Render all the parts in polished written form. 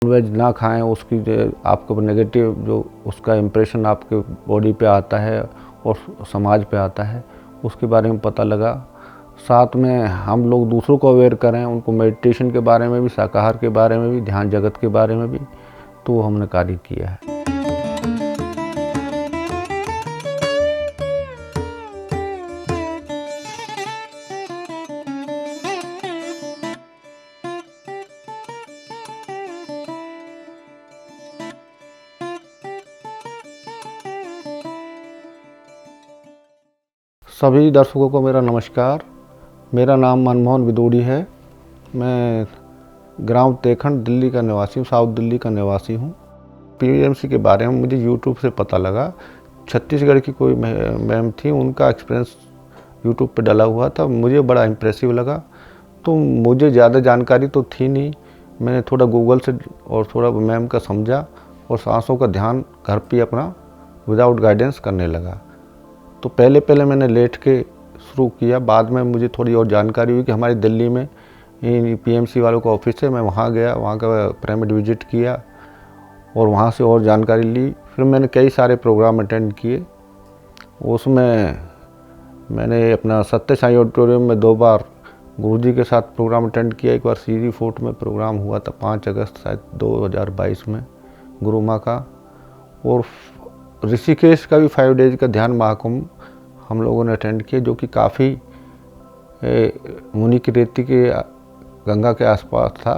Veg ना खाएं, उसकी आपको नेगेटिव जो उसका इम्प्रेशन आपके बॉडी पे आता है और समाज पे आता है, उसके बारे में पता लगा। साथ में हम लोग दूसरों को अवेयर करें, उनको मेडिटेशन के बारे में भी, शाकाहार के बारे में भी, ध्यान जगत के बारे में भी, तो हमने कार्य किया है। सभी दर्शकों को मेरा नमस्कार। मेरा नाम मनमोहन विदोड़ी है। मैं ग्राम तेखंड दिल्ली का निवासी हूँ, साउथ दिल्ली का निवासी हूँ। पीएमसी के बारे में मुझे यूट्यूब से पता लगा। छत्तीसगढ़ की कोई मैम थी, उनका एक्सपीरियंस यूट्यूब पे डाला हुआ था, मुझे बड़ा इम्प्रेसिव लगा। तो मुझे ज़्यादा जानकारी तो थी नहीं, मैंने थोड़ा गूगल से और थोड़ा मैम का समझा और सांसों का ध्यान घर पे अपना विदाउट गाइडेंस करने लगा। तो पहले मैंने लेट के शुरू किया, बाद में मुझे थोड़ी और जानकारी हुई कि हमारी दिल्ली में पीएमसी वालों का ऑफिस है। मैं वहाँ गया, वहाँ का प्राइवेट विजिट किया और वहाँ से और जानकारी ली। फिर मैंने कई सारे प्रोग्राम अटेंड किए। उसमें मैंने अपना सत्य साई ऑडिटोरियम में 2 बार गुरुजी के साथ प्रोग्राम अटेंड किया। एक बार सीरी फोर्ट में प्रोग्राम हुआ था 5 अगस्त शायद 2022 में गुरु माँ का, और ऋषिकेश का भी 5 डेज का ध्यान महाकुंभ हम लोगों ने अटेंड किया, जो कि काफ़ी मुनि की रेती के गंगा के आसपास था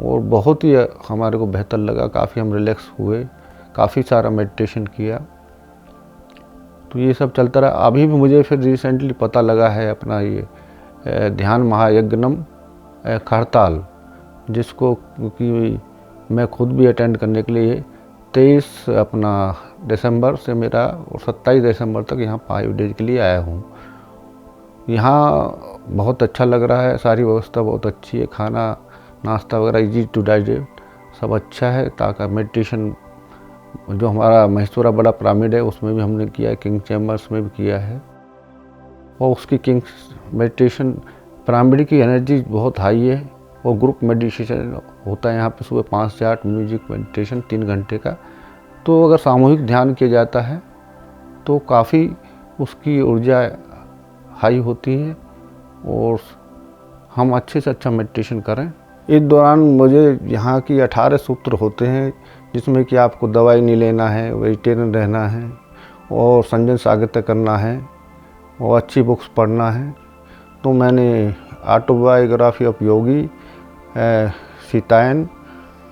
और बहुत ही हमारे को बेहतर लगा। काफ़ी हम रिलैक्स हुए, काफ़ी सारा मेडिटेशन किया। तो ये सब चलता रहा। अभी भी मुझे फिर रिसेंटली पता लगा है अपना ये ध्यान महायज्ञनम खड़ताल, जिसको कि मैं खुद भी अटेंड करने के लिए 23 दिसंबर से मेरा और 27 दिसंबर तक यहाँ 5 डेज के लिए आया हूँ। यहाँ बहुत अच्छा लग रहा है, सारी व्यवस्था बहुत अच्छी है, खाना नाश्ता वगैरह इजी टू डाइजेस्ट सब अच्छा है। ताकि मेडिटेशन जो हमारा महेश्वरा बड़ा पिरामिड है उसमें भी हमने किया है, किंग चैम्बर्स में भी किया है। और उसकी किंग मेडिटेशन पिरामिड की एनर्जी बहुत हाई है और ग्रुप मेडिटेशन होता है यहाँ पे सुबह 5 से 8 म्यूजिक मेडिटेशन 3 घंटे का। तो अगर सामूहिक ध्यान किया जाता है तो काफ़ी उसकी ऊर्जा हाई होती है और हम अच्छे से अच्छा मेडिटेशन करें। इस दौरान मुझे यहाँ की 18 सूत्र होते हैं, जिसमें कि आपको दवाई नहीं लेना है, वेजिटेरियन रहना है और संयम साधना करना है और अच्छी बुक्स पढ़ना है। तो मैंने ऑटोबायोग्राफी ऑफ योगी सीतायन,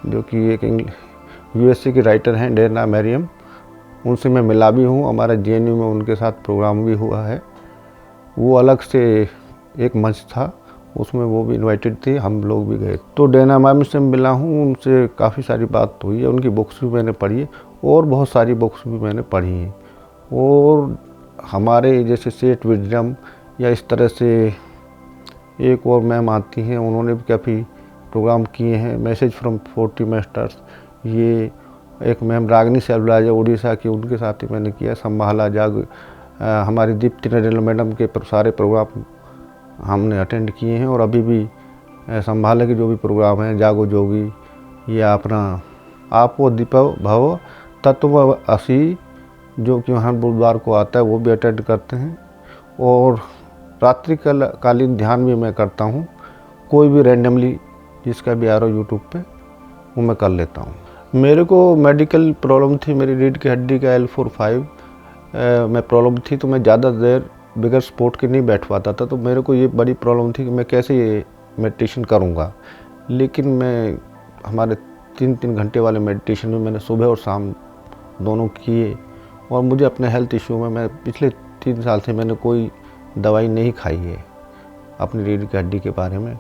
जो कि एक यूएसए के राइटर हैं डेना मैरियम, उनसे मैं मिला भी हूँ। हमारा जेएनयू में उनके साथ प्रोग्राम भी हुआ है। वो अलग से एक मंच था, उसमें वो भी इनवाइटेड थी, हम लोग भी गए। तो डेना मैम से मिला हूँ, उनसे काफ़ी सारी बात हुई है। उनकी बुक्स भी मैंने पढ़ी है और बहुत सारी बुक्स भी मैंने पढ़ी हैं। और हमारे जैसे सेठ विजडम या इस तरह से एक और मैम आती हैं, उन्होंने भी काफ़ी प्रोग्राम किए हैं। मैसेज फ्रॉम 40 मास्टर्स, ये एक मैम रागनी सेल्वराज उड़ीसा की, उनके साथ ही मैंने किया। संभाला जाग हमारी दीप्ति नरेंद्र मैडम के सारे प्रोग्राम हमने अटेंड किए हैं। और अभी भी संभाला के जो भी प्रोग्राम हैं, जागो जोगी या अपना आपो दीपो भव तत्व असी, जो कि वहाँ बुधवार को आता है, वो भी अटेंड करते हैं। और रात्रि कालीन ध्यान भी मैं करता हूँ, कोई भी रैंडमली जिसका भी आ रहा हो यूट्यूब पे वो मैं कर लेता हूँ। मेरे को मेडिकल प्रॉब्लम थी, मेरी रीढ़ की हड्डी का L4-5 में प्रॉब्लम थी, तो मैं ज़्यादा देर बगैर सपोर्ट के नहीं बैठ पाता था। तो मेरे को ये बड़ी प्रॉब्लम थी कि मैं कैसे ये मेडिटेशन करूँगा। लेकिन मैं हमारे 3-3 घंटे वाले मेडिटेशन में मैंने सुबह और शाम दोनों किए और मुझे अपने हेल्थ इशू में, मैं पिछले 3 साल से मैंने कोई दवाई नहीं खाई है अपनी रीढ़ की हड्डी के बारे में।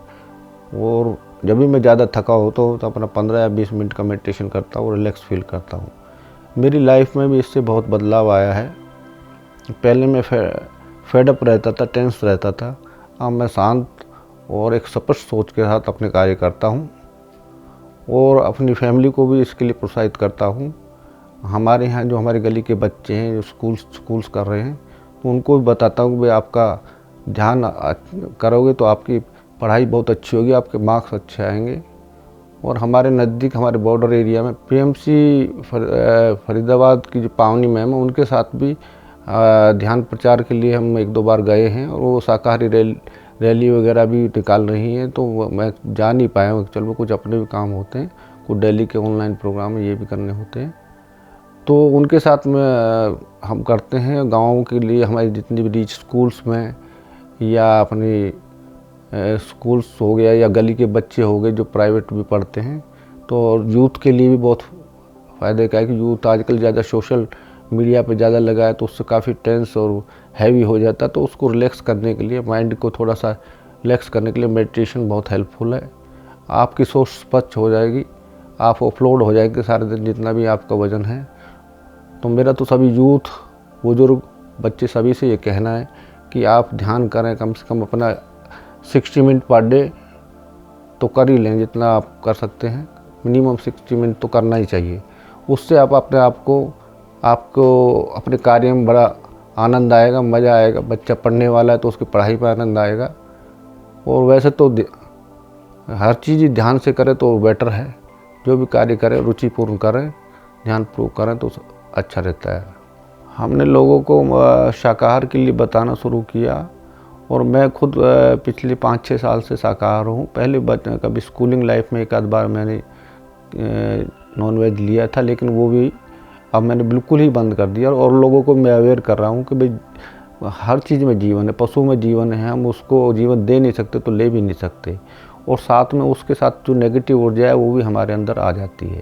और जब भी मैं ज़्यादा थका होता हूँ तो अपना 15 या 20 मिनट का मेडिटेशन करता हूँ, रिलैक्स फील करता हूँ। मेरी लाइफ में भी इससे बहुत बदलाव आया है। पहले मैं फेडअप रहता था, टेंस रहता था। अब मैं शांत और एक स्पष्ट सोच के साथ अपने कार्य करता हूँ और अपनी फैमिली को भी इसके लिए प्रोत्साहित करता हूँ। हमारे यहाँ जो हमारी गली के बच्चे हैं जो स्कूल्स कर रहे हैं, तो उनको भी बताता हूँ कि भाई आपका ध्यान करोगे तो आपकी पढ़ाई बहुत अच्छी होगी, आपके मार्क्स अच्छे आएंगे और हमारे नज़दीक हमारे बॉर्डर एरिया में पीएमसी फरीदाबाद की जो पावनी मैम है उनके साथ भी ध्यान प्रचार के लिए हम 1-2 बार गए हैं और वो शाकाहारी रैली वगैरह भी निकाल रही हैं। तो मैं जा नहीं पाया हूँ, चलो कुछ अपने भी काम होते हैं, कुछ दिल्ली के ऑनलाइन प्रोग्राम ये भी करने होते हैं। तो उनके साथ में हम करते हैं गाँव के लिए, हमारी जितनी भी रीच स्कूल्स में या अपनी स्कूल्स हो गया या गली के बच्चे हो गए जो प्राइवेट भी पढ़ते हैं, तो यूथ के लिए भी बहुत फ़ायदे का है कि यूथ आजकल ज़्यादा सोशल मीडिया पे ज़्यादा लगा है, तो उससे काफ़ी टेंस और हैवी हो जाता है। तो उसको रिलैक्स करने के लिए, माइंड को थोड़ा सा रिलैक्स करने के लिए मेडिटेशन बहुत हेल्पफुल है। आपकी सोच स्पष्ट हो जाएगी, आप ऑफलोड हो जाएगी सारे दिन जितना भी आपका वज़न है। तो मेरा तो सभी यूथ, बुजुर्ग, बच्चे सभी से ये कहना है कि आप ध्यान करें, कम से कम अपना 60 मिनट पर डे तो कर ही लें, जितना आप कर सकते हैं। मिनिमम 60 मिनट तो करना ही चाहिए। उससे आप अपने आप को आपको अपने कार्य में बड़ा आनंद आएगा, मज़ा आएगा। बच्चा पढ़ने वाला है तो उसकी पढ़ाई पर आनंद आएगा। और वैसे तो हर चीज़ ध्यान से करें तो बेटर है। जो भी कार्य करें रुचिपूर्ण करें, ध्यानपूर्वक करें तो अच्छा रहता है। हमने लोगों को शाकाहार के लिए बताना शुरू किया और मैं खुद पिछले 5-6 साल से शाकाहार हूँ। पहले कभी स्कूलिंग लाइफ में एक आध बार मैंने नॉनवेज लिया था, लेकिन वो भी अब मैंने बिल्कुल ही बंद कर दिया। और लोगों को मैं अवेयर कर रहा हूँ कि भाई हर चीज़ में जीवन है, पशु में जीवन है, हम उसको जीवन दे नहीं सकते तो ले भी नहीं सकते। और साथ में उसके साथ जो नेगेटिव ऊर्जा है वो भी हमारे अंदर आ जाती है।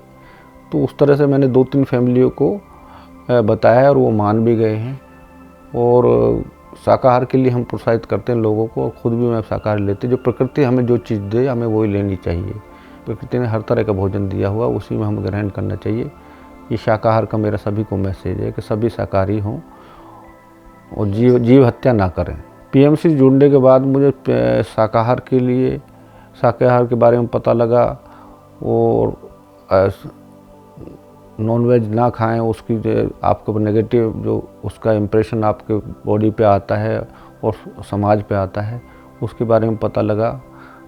तो उस तरह से मैंने 2-3 फैमिलियों को बताया और वो मान भी गए हैं। और शाकाहार के लिए हम प्रोत्साहित करते हैं लोगों को, और ख़ुद भी मैं शाकाहार लेते। जो प्रकृति हमें जो चीज़ दे हमें वही लेनी चाहिए। प्रकृति ने हर तरह का भोजन दिया हुआ, उसी में हमें ग्रहण करना चाहिए। ये शाकाहार का मेरा सभी को मैसेज है कि सभी शाकाहारी हों और जीव हत्या ना करें। पीएमसी जुड़ने के बाद मुझे शाकाहार के बारे में पता लगा और नॉनवेज ना खाएं, उसकी आपको नेगेटिव जो उसका इम्प्रेशन आपके बॉडी पे आता है और समाज पे आता है, उसके बारे में पता लगा।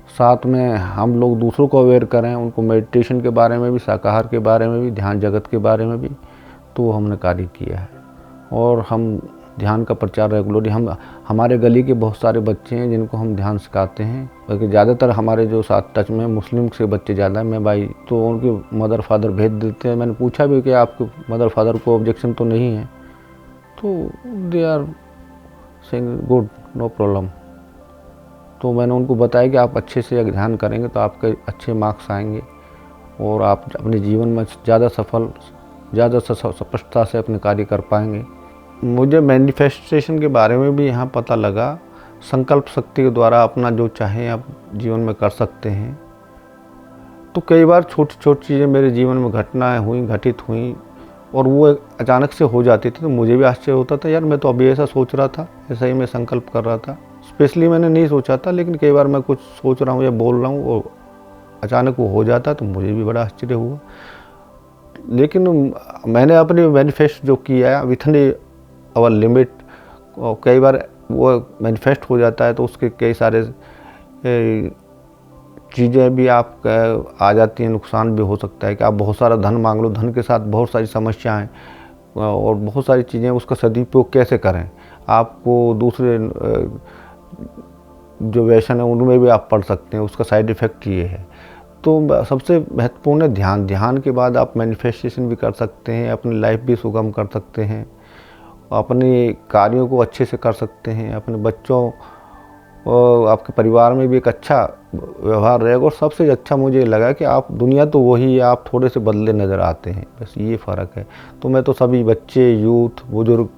साथ में हम लोग दूसरों को अवेयर करें, उनको मेडिटेशन के बारे में भी, शाकाहार के बारे में भी, ध्यान जगत के बारे में भी, तो हमने कार्य किया है। और हम ध्यान का प्रचार रेगुलरली, हमारे गली के बहुत सारे बच्चे हैं जिनको हम ध्यान सिखाते हैं। बल्कि ज़्यादातर हमारे जो साथ टच में मुस्लिम से बच्चे ज़्यादा हैं। मैं भाई तो उनके मदर फादर भेज देते हैं। मैंने पूछा भी कि आपके मदर फादर को ऑब्जेक्शन तो नहीं है, तो they are saying good, no problem. तो मैंने उनको बताया कि आप अच्छे से ध्यान करेंगे तो आपके अच्छे मार्क्स आएंगे और आप अपने जीवन में ज़्यादा स्पष्टता से अपने कार्य कर पाएंगे। मुझे मैनिफेस्टेशन के बारे में भी यहाँ पता लगा। संकल्प शक्ति के द्वारा अपना जो चाहें आप जीवन में कर सकते हैं। तो कई बार छोटी छोटी चीज़ें मेरे जीवन में घटित हुई और वो अचानक से हो जाती थी। तो मुझे भी आश्चर्य होता था, यार मैं तो अभी ऐसा सोच रहा था, ऐसा ही मैं संकल्प कर रहा था। स्पेशली मैंने नहीं सोचा था, लेकिन कई बार मैं कुछ सोच रहा हूँ या बोल रहा हूँ और अचानक वो हो जाता, तो मुझे भी बड़ा आश्चर्य हुआ। लेकिन मैंने अपने मैनिफेस्ट जो किया है विथिन आवर लिमिट, और कई बार वो मैनिफेस्ट हो जाता है तो उसके कई सारे चीज़ें भी आप आ जाती हैं। नुकसान भी हो सकता है कि आप बहुत सारा धन मांग लो, धन के साथ बहुत सारी समस्याएं और बहुत सारी चीज़ें, उसका सदुपयोग कैसे करें। आपको दूसरे जो व्यसन है उनमें भी आप पढ़ सकते हैं, उसका साइड इफ़ेक्ट ये है। तो सबसे महत्वपूर्ण है ध्यान। ध्यान के बाद आप मैनिफेस्टेशन भी कर सकते हैं, अपनी लाइफ भी सुगम कर सकते हैं, अपने कार्यों को अच्छे से कर सकते हैं, अपने बच्चों और आपके परिवार में भी एक अच्छा व्यवहार रहेगा। और सबसे अच्छा मुझे लगा कि आप, दुनिया तो वही है, आप थोड़े से बदले नज़र आते हैं, बस ये फ़र्क है। तो मैं तो सभी बच्चे, यूथ, बुज़ुर्ग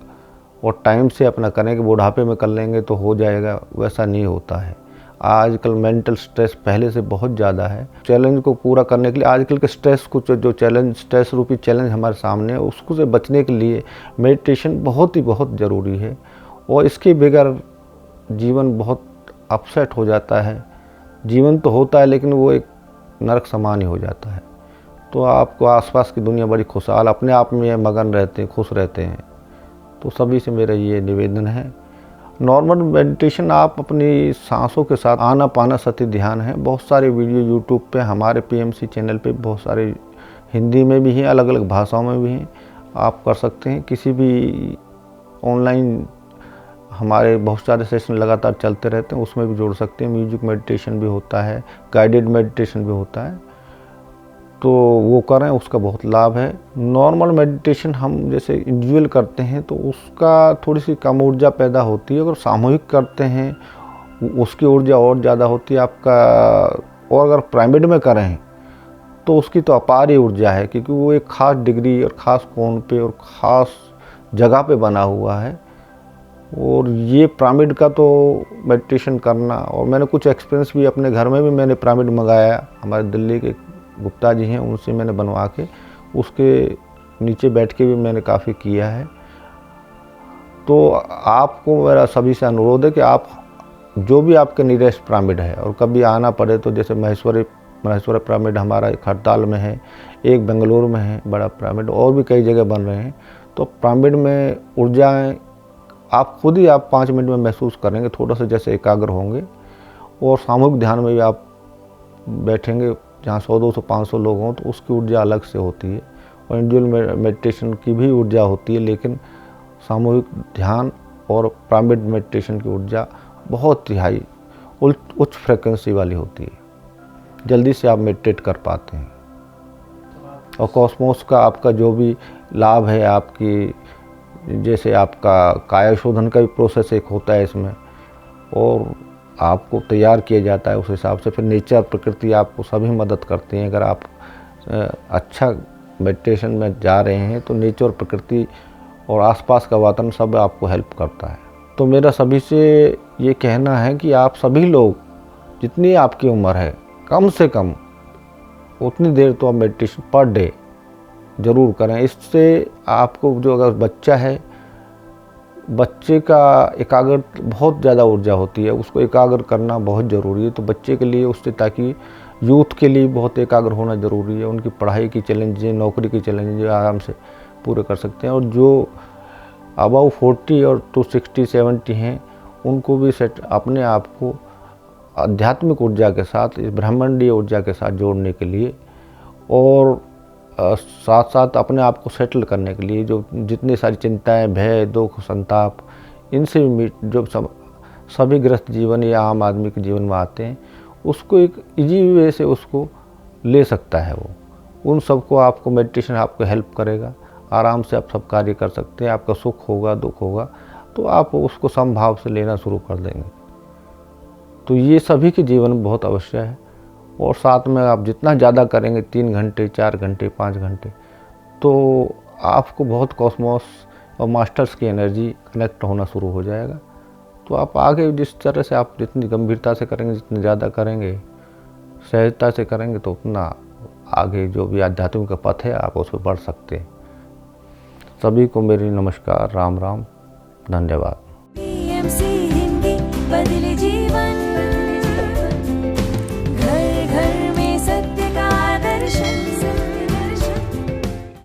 और टाइम से अपना करें कि बुढ़ापे में कर लेंगे तो हो जाएगा, वैसा नहीं होता है। आजकल मेंटल स्ट्रेस पहले से बहुत ज़्यादा है। चैलेंज को पूरा करने के लिए आजकल के स्ट्रेस को जो स्ट्रेस रूपी चैलेंज हमारे सामने है, उसको से बचने के लिए मेडिटेशन बहुत ज़रूरी है। और इसके बगैर जीवन बहुत अपसेट हो जाता है। जीवन तो होता है लेकिन वो एक नरक समान ही हो जाता है। तो आपको आसपास की दुनिया बड़ी खुशहाल, अपने आप में मगन रहते हैं, खुश रहते हैं। तो सभी से मेरा ये निवेदन है, नॉर्मल मेडिटेशन आप अपनी सांसों के साथ आनापानसति ध्यान है। बहुत सारे वीडियो यूट्यूब पे हमारे पीएमसी चैनल पे बहुत सारे हिंदी में भी हैं, अलग अलग भाषाओं में भी हैं, आप कर सकते हैं। किसी भी ऑनलाइन हमारे बहुत सारे सेशन लगातार चलते रहते हैं, उसमें भी जोड़ सकते हैं। म्यूजिक मेडिटेशन भी होता है, गाइडेड मेडिटेशन भी होता है, तो वो करें, उसका बहुत लाभ है। नॉर्मल मेडिटेशन हम जैसे इंडिविजुअल करते हैं तो उसका थोड़ी सी कम ऊर्जा पैदा होती है, अगर सामूहिक करते हैं उसकी ऊर्जा और ज़्यादा होती है आपका। और अगर पिरामिड में करें तो उसकी तो अपार ही ऊर्जा है, क्योंकि वो एक ख़ास डिग्री और ख़ास कोण पे और ख़ास जगह पे बना हुआ है। और ये पिरामिड का तो मेडिटेशन करना, और मैंने कुछ एक्सपीरियंस भी अपने घर में भी मैंने पिरामिड मंगाया, हमारे दिल्ली के गुप्ता जी हैं उनसे मैंने बनवा के उसके नीचे बैठ के भी मैंने काफ़ी किया है। तो आपको मेरा सभी से अनुरोध है कि आप जो भी आपके नियरेस्ट पिरामिड है और कभी आना पड़े तो, जैसे महेश्वरी पिरामिड हमारा एक हड़ताल में है, एक बेंगलुरु में है बड़ा पिरामिड, और भी कई जगह बन रहे हैं। तो पिरामिड में ऊर्जाएँ आप खुद ही 5 मिनट में महसूस करेंगे, थोड़ा सा जैसे एकाग्र होंगे। और सामूहिक ध्यान में भी आप बैठेंगे जहाँ 100, 200, 500 लोग हों तो उसकी ऊर्जा अलग से होती है, और इंडिविजुअल मेडिटेशन की भी ऊर्जा होती है, लेकिन सामूहिक ध्यान और पिरामिड मेडिटेशन की ऊर्जा बहुत ही हाई उच्च फ्रिक्वेंसी वाली होती है, जल्दी से आप मेडिटेट कर पाते हैं। और कॉस्मोस का आपका जो भी लाभ है, आपकी जैसे आपका काया शोधन का भी प्रोसेस एक होता है इसमें, और आपको तैयार किया जाता है उस हिसाब से। फिर नेचर, प्रकृति आपको सभी मदद करती हैं। अगर आप अच्छा मेडिटेशन में जा रहे हैं तो नेचर, प्रकृति और आसपास का वातावरण सब आपको हेल्प करता है। तो मेरा सभी से ये कहना है कि आप सभी लोग, जितनी आपकी उम्र है, कम से कम उतनी देर तो आप मेडिटेशन पर डे ज़रूर करें। इससे आपको, जो अगर बच्चा है, बच्चे का एकाग्र बहुत ज़्यादा ऊर्जा होती है, उसको एकाग्र करना बहुत ज़रूरी है। तो बच्चे के लिए उससे, ताकि यूथ के लिए बहुत एकाग्र होना ज़रूरी है। उनकी पढ़ाई की चैलेंजें, नौकरी की चैलेंजें आराम से पूरे कर सकते हैं। और जो अबाउ 40 और टू 60, 70 हैं, उनको भी अपने आप को आध्यात्मिक ऊर्जा के साथ, इस ब्रह्मांडीय ऊर्जा के साथ जोड़ने के लिए, और साथ साथ अपने आप को सेटल करने के लिए, जो जितनी सारी चिंताएं, भय, दुख, संताप, इनसे भी जो सभी ग्रस्त जीवन या आम आदमी के जीवन में आते हैं, उसको एक इजी वे से उसको ले सकता है वो। उन सबको आपको मेडिटेशन आपको हेल्प करेगा। आराम से आप सब कार्य कर सकते हैं। आपका सुख होगा, दुख होगा, तो आप उसको समभाव से लेना शुरू कर देंगे। तो ये सभी के जीवन में बहुत अवश्य है। और साथ में आप जितना ज़्यादा करेंगे, 3 घंटे, 4 घंटे, 5 घंटे, तो आपको बहुत कॉस्मोस और मास्टर्स की एनर्जी कनेक्ट होना शुरू हो जाएगा। तो आप आगे जिस तरह से आप जितनी गंभीरता से करेंगे, जितने ज़्यादा करेंगे, सहजता से करेंगे, तो उतना आगे जो भी आध्यात्मिक का पथ है आप उस पर बढ़ सकते हैं। सभी को मेरी नमस्कार, राम राम, धन्यवाद। पीएमसी हिंदी बदले जी।